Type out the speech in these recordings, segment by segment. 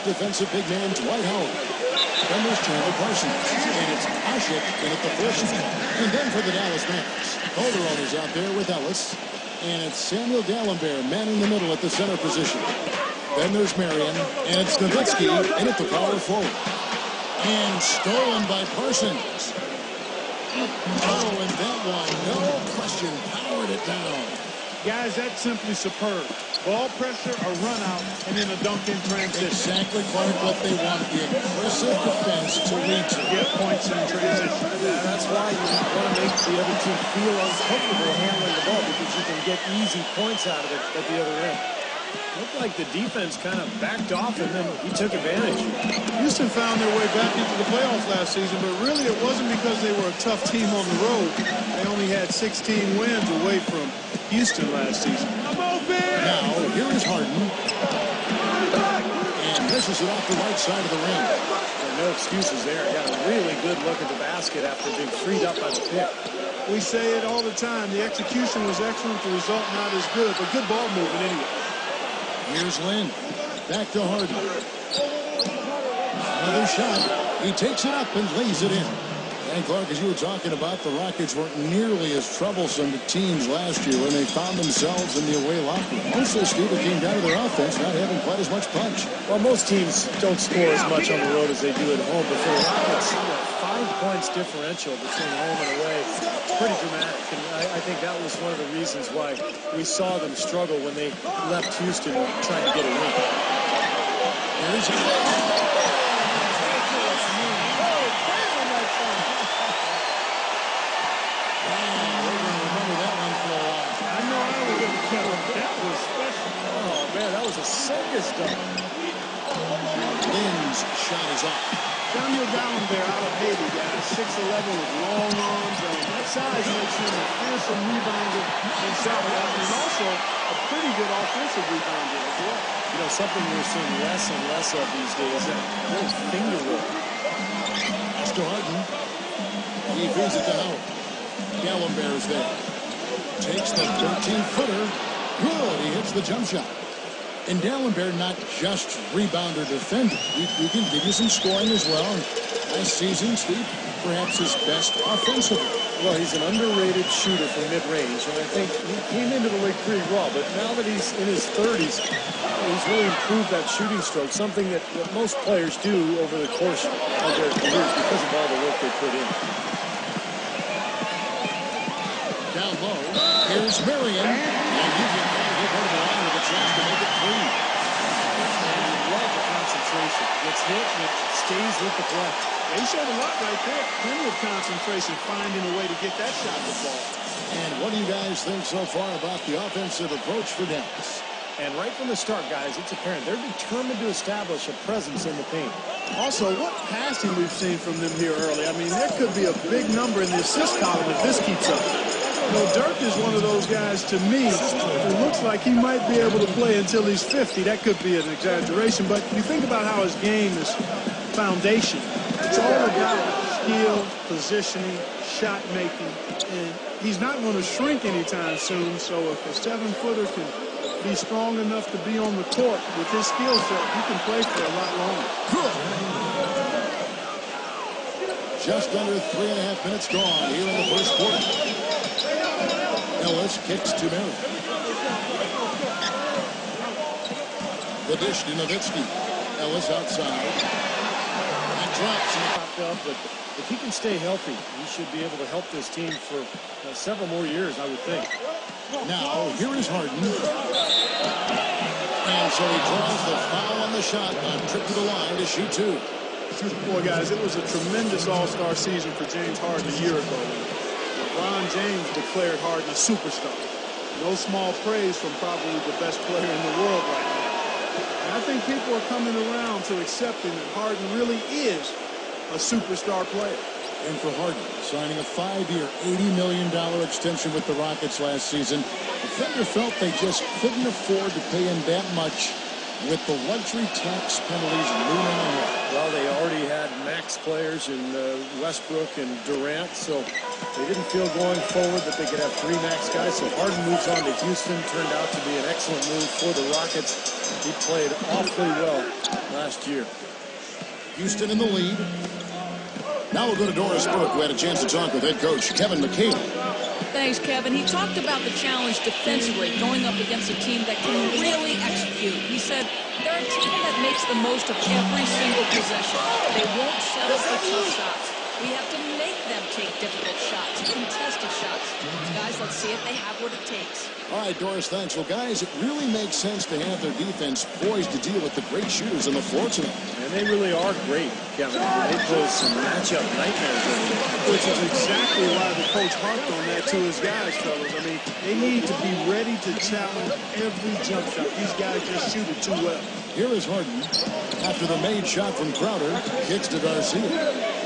defensive big man Dwight Howard. Then there's Chandler Parsons. And it's Ashik in at the 40. And then for the Dallas Mavericks, Calderon is out there with Ellis. And it's Samuel Dalembert, man in the middle at the center position. Then there's Marion, and it's Nowitzki in at the power forward. And stolen by Parsons. Oh, and that one, no question, powered it down. Guys, that's simply superb. Ball pressure, a run out, and then a dunk in transition. Exactly, Clark, what they want, the aggressive defense to lead to. Get points in transition. Yeah, that's why you want to make the other team feel uncomfortable handling the ball, because you can get easy points out of it at the other end. Looked like the defense kind of backed off, and then he took advantage. Houston found their way back into the playoffs last season, but really it wasn't because they were a tough team on the road. They only had 16 wins away from Houston last season. Now, here is Harden. And misses it off the right side of the rim. No excuses there. Got a really good look at the basket after being freed up by the pick. We say it all the time. The execution was excellent. The result not as good, but good ball movement anyway. Here's Lynn. Back to Harden. Another shot. He takes it up and lays it in. And Clark, as you were talking about, the Rockets weren't nearly as troublesome to teams last year when they found themselves in the away locker room. Also, Steve, it came down to their offense not having quite as much punch. Well, most teams don't score as much on the road as they do at home, but for the Rockets, 5 points differential between home and away. It's pretty dramatic, and I think that was one of the reasons why we saw them struggle when they left Houston trying to get a win. Here's a circus dunk. Lynn's shot is up. Samuel Dalembert out of Haiti, guys. 6'11" with long arms. That size makes him a fearsome rebounder and shot blocker, and also a pretty good offensive rebounder as well. You know, something we're seeing less and less of these days, that little finger roll. That's to Harden. He feeds it to Howard. Dalembert is there. Takes the 13-footer. Good. He hits the jump shot. And Dalembert, not just rebounder defender. We can give you some scoring as well. And last season, Steve, perhaps his best offensively. Well, he's an underrated shooter from mid-range, and I think he came into the league pretty raw. But now that he's in his 30s, he's really improved that shooting stroke, something that most players do over the course of their careers because of all the work they put in. Down low, here's Marion. And you can get over the line with a chance to make it 3. And you love the concentration. Gets hit and it stays with the play. He showed a lot right there. Plenty of concentration, finding a way to get that shot to fall. And what do you guys think so far about the offensive approach for Dallas? And right from the start, guys, it's apparent they're determined to establish a presence in the paint. Also, what passing we've seen from them here early. I mean, there could be a big number in the assist column if this keeps up. You know, Dirk is one of those guys, to me, who looks like he might be able to play until he's 50. That could be an exaggeration, but you think about how his game is foundation. It's all about skill, positioning, shot making, and he's not going to shrink anytime soon. So if a 7-footer can be strong enough to be on the court with his skill set, he can play for a lot longer. Just under 3.5 minutes gone here in the first quarter. Ellis kicks to Marion. The dish to Nowitzki. Ellis outside. That drops. Up, but if he can stay healthy, he should be able to help this team for several more years, I would think. Now, here is Harden. And so he draws the foul on the shot on trip to the line to shoot 2. Boy, guys, it was a tremendous all-star season for James Harden a year ago. LeBron James declared Harden a superstar. No small praise from probably the best player in the world right now. And I think people are coming around to accepting that Harden really is a superstar player. And for Harden, signing a 5-year, $80 million extension with the Rockets last season, the Thunder felt they just couldn't afford to pay him that much with the luxury tax penalties looming ahead. Well, they already had max players in Westbrook and Durant, so they didn't feel going forward that they could have 3 max guys. So Harden moves on to Houston. Turned out to be an excellent move for the Rockets. He played awfully well last year. Houston in the lead. Now we'll go to Doris Burke, who had a chance to talk with head coach Kevin McHale. Thanks, Kevin. He talked about the challenge defensively, going up against a team that can really execute. He said they're a team that makes the most of every single possession. They won't settle for tough shots. We have to make them take difficult shots, contested shots. Guys, let's see if they have what it takes. All right, Doris, thanks. Well, guys, it really makes sense to have their defense poised to deal with the great shooters on the floor tonight. And they really are great, Kevin. They pose some matchup nightmares over there. Which is exactly why the coach harped on that to his guys, fellas. I mean, they need to be ready to challenge every jump shot. These guys just shoot it too well. Here is Harden. After the made shot from Crowder, kicks to Garcia.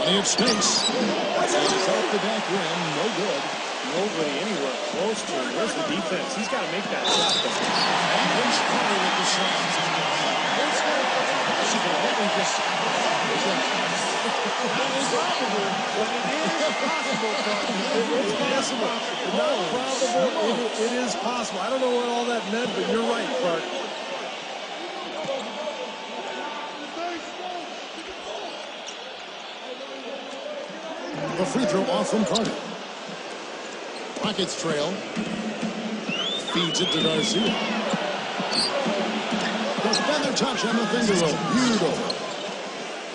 Plenty of space. And it's off the back rim. No good. Nobody anywhere close to him. Where's the defense? He's got to make that shot. And here's Crowder with the shot. It is possible. I don't know what all that meant, but you're right, Clark. The free throw off from Carter. Rockets trail. Feeds it to Garcia. The feather touch on the finger roll. Beautiful.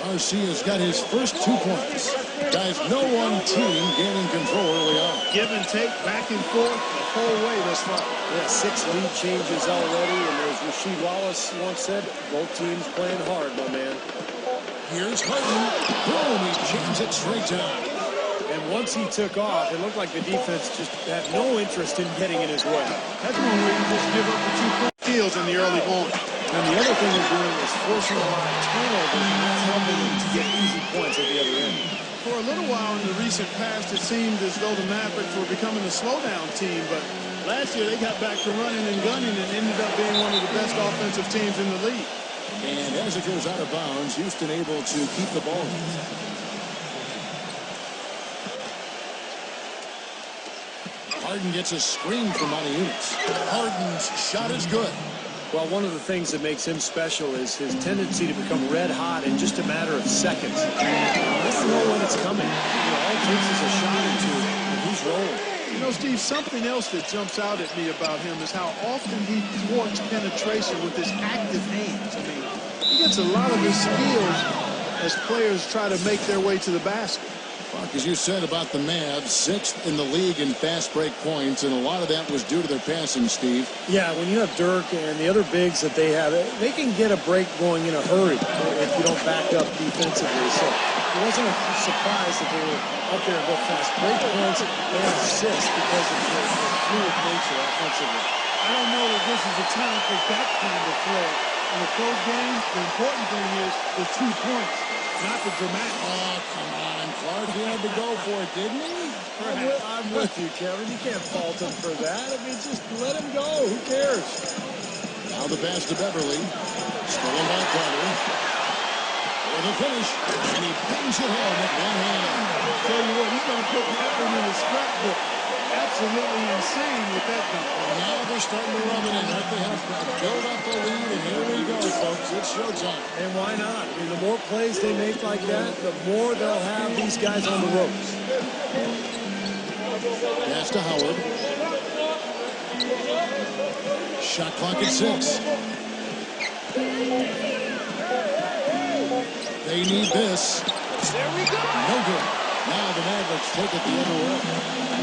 Garcia's got his first 2 points. Guys, no one team gaining control early on. Give and take, back and forth, the whole way thus far. Yeah, 6 lead changes already, and as Rasheed Wallace once said, both teams playing hard, my man. Here's Harden. Boom, he jams it straight down. And once he took off, it looked like the defense just had no interest in getting in his way. That's one way you just give up the 2-point steals in the early going. And the other thing they're doing is forcing a lot of turnovers, and that's helping them to get easy points at the other end. For a little while in the recent past, it seemed as though the Mavericks were becoming a slowdown team, but last year they got back to running and gunning and ended up being one of the best offensive teams in the league. And as it goes out of bounds, Houston able to keep the ball. Harden gets a screen from Maniunas. Harden's shot is good. Well, one of the things that makes him special is his tendency to become red hot in just a matter of seconds. I don't know when it's coming. All it takes is a shot or two, and he's rolling. You know, Steve, something else that jumps out at me about him is how often he thwarts penetration with his active hands. I mean, he gets a lot of his skills as players try to make their way to the basket. Mark, as you said about the Mavs, 6th in the league in fast break points, and a lot of that was due to their passing, Steve. Yeah, when you have Dirk and the other bigs that they have, they can get a break going in a hurry if you don't back up defensively. So it wasn't a surprise that they were up there and go fast break points and assists because of the fluid nature offensively. I don't know that this is the time for that kind of play. In a close game, the important thing is the 2 points, not the dramatic. Oh, come on. Clark, he had to go for it, didn't he? I'm with you, Kevin. You can't fault him for that. I mean, just let him go. Who cares? Now the pass to Beverly. Stolen by Carter. For the finish. And he bangs it home with one hand. Tell you what, he's going to put that one in his scrapbook. Absolutely insane with that dunk. Now they're starting to rub it in. Right, they have to build up the lead, and here we go, folks. It's showtime. And why not? I mean, the more plays they make like that, the more they'll have these guys on the ropes. Pass to Howard. Shot clock at 6. They need this. There we go. No good. Now the Mavericks take it the other way.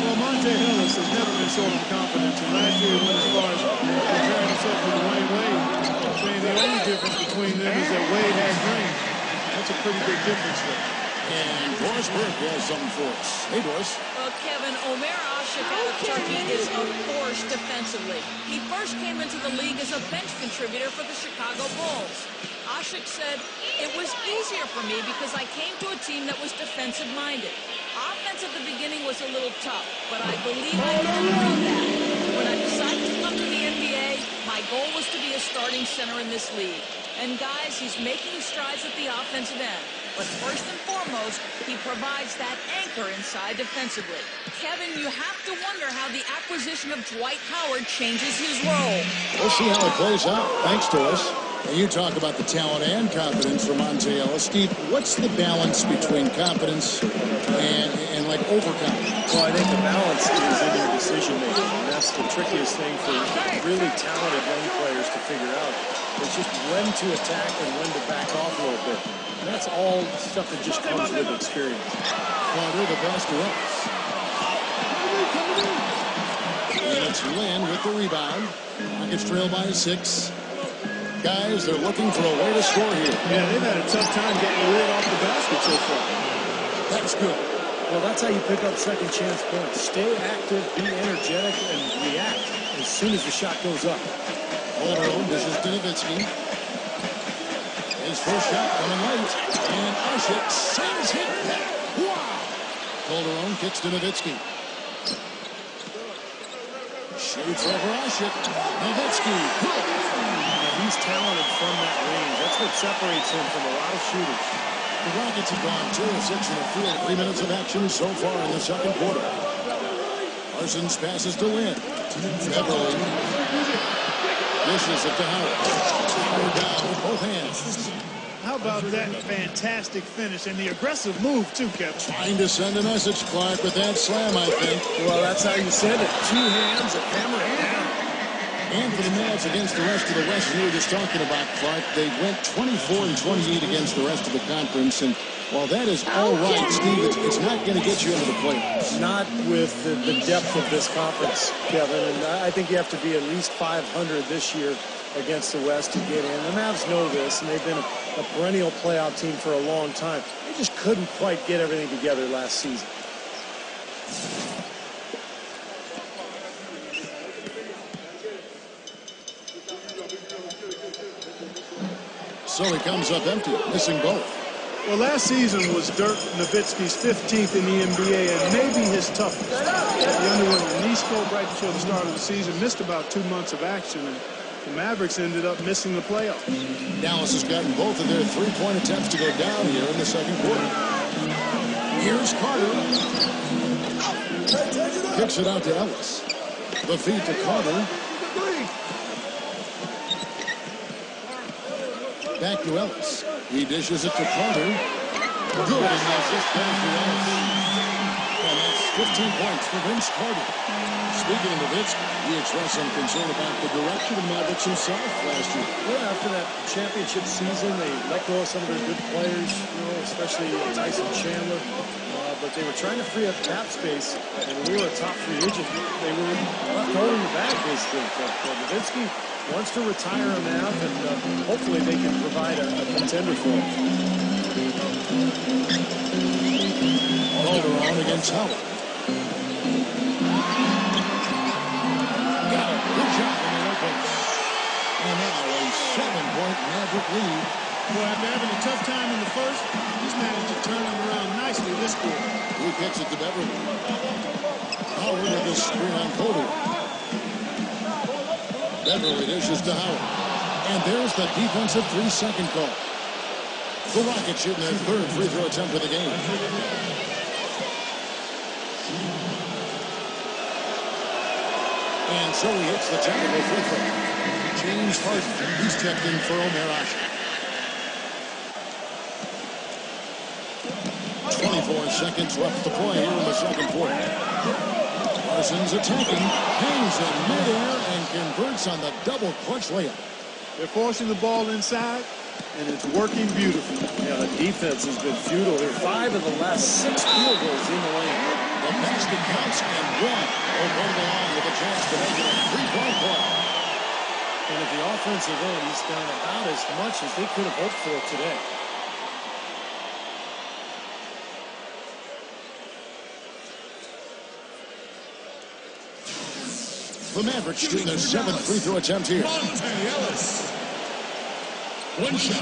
Well, Monte Ellis has never been short of confidence, and last year he went as far as comparing himself to Dwayne Wade, saying the only difference between them is that Wade has rings. That's a pretty big difference there. And Doris Burke has something for us. Hey, Doris. Well, Kevin, Omer Asik out of Turkey is a force defensively. He first came into the league as a bench contributor for the Chicago Bulls. Asik said, it was easier for me because I came to a team that was defensive-minded. Offense at the beginning was a little tough, but I believe I can improve that. When I decided to come to the NBA, my goal was to be a starting center in this league. And guys, he's making strides at the offensive end. But first and foremost, he provides that anchor inside defensively. Kevin, you have to wonder how the acquisition of Dwight Howard changes his role. We'll see how it plays out. Thanks to us. And you talk about the talent and confidence for Monte Ellis. Steve, what's the balance between confidence and like overconfidence? Well, I think the balance is in your decision making, and that's the trickiest thing for really talented young players to figure out. It's just when to attack and when to back off a little bit. And that's all stuff that just comes with experience. Carter, the pass to Ellis. And it's Lynn with the rebound. Rockets trail by 6. Guys, they're looking for a way to score here. Yeah, they've had a tough time getting the lid off the basket so far. That's good. Well, that's how you pick up second chance points. Stay active, be energetic, and react as soon as the shot goes up. Calderon, this is Nowitzki. His first shot coming late. And Ashik sends it back. Wow! Calderon kicks to Nowitzki. Shoots over Ashik. Nowitzki. He's talented from that range. That's what separates him from a lot of shooters. The Rockets have gone 2 of 6 in the field. 3 minutes of action so far in the second quarter. Parsons passes to Lynn. Beverly. Dishes it to Howard. Howard down with both hands. How about that fantastic finish and the aggressive move, too, Kevin? Trying to send a message, Clark, with that slam, I think. Well, that's how you send it. 2 hands and hammer it down. And for the Mavs against the rest of the West, you were just talking about, Clark, they went 24 and 28 against the rest of the conference. And while that is all right, Steve, it's not going to get you into the playoffs. Not with the depth of this conference, Kevin. And I think you have to be at least 500 this year against the West to get in. The Mavs know this, and they've been a perennial playoff team for a long time. They just couldn't quite get everything together last season. So he comes up empty, missing both. Well, last season was Dirk Nowitzki's 15th in the NBA and maybe his toughest. He underwent a knee stroke right before the start of the season, missed about 2 months of action, and the Mavericks ended up missing the playoffs. Dallas has gotten both of their 3-point attempts to go down here in the second quarter. Here's Carter. Kicks it out to Ellis. The feed to Carter. Back to Ellis. He dishes it to Carter. Good. And that's just down to Ellis. And that's 15 points for Vince Carter. Speaking of Nowitzki, he expressed some concern about the direction of Mavericks himself last year. Yeah, after that championship season, they let go of some of their good players, especially Tyson Chandler. But they were trying to free up cap space, and when we were a top free agent, they were left holding the bag, basically. But Nowitzki wants to retire him now, and hopefully they can provide a contender for him. Calderon against Howard. Got it. Good job in the open. And now a 7-point Maverick lead. Well, after having a tough time in the first, he's managed to turn him around nicely this quarter. He kicks it to Beverly. Howard with a screen on Calder. Beverly dishes to Howard. And there's the defensive 3-second call. The Rockets shooting their 3rd free throw attempt of the game. And so he hits the technical free throw. James Harden, he's checked in for Omer Ashik. 24 seconds left to play here in the second quarter. Parsons attacking, hangs in midair, and converts on the double clutch layup. They're forcing the ball inside, and it's working beautifully. Yeah, the defense has been futile. They're 5 of the last 6 field goals in the lane. The basket counts and 1. O'Connell on with a chance to make it a 3-point play. And at the offensive end, he's done about as much as they could have hoped for today. The Mavericks shooting their 7th free throw attempt here. Monte Ellis. 1 shot.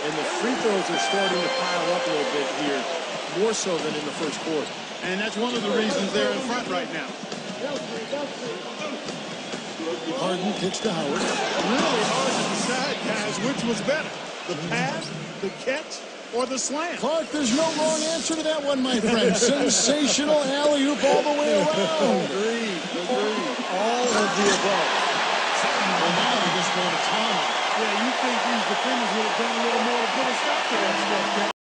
And the free throws are starting to pile up a little bit here, more so than in the first quarter. And that's one of the reasons they're in front right now. Harden kicks to Howard. Really hard to decide, guys, which was better, the pass, the catch, or the slam. Clark, there's no wrong answer to that one, my friend. Sensational alley-oop all the way around. Agreed. All of the above. Well, now they're just going to time. Yeah, you think he's the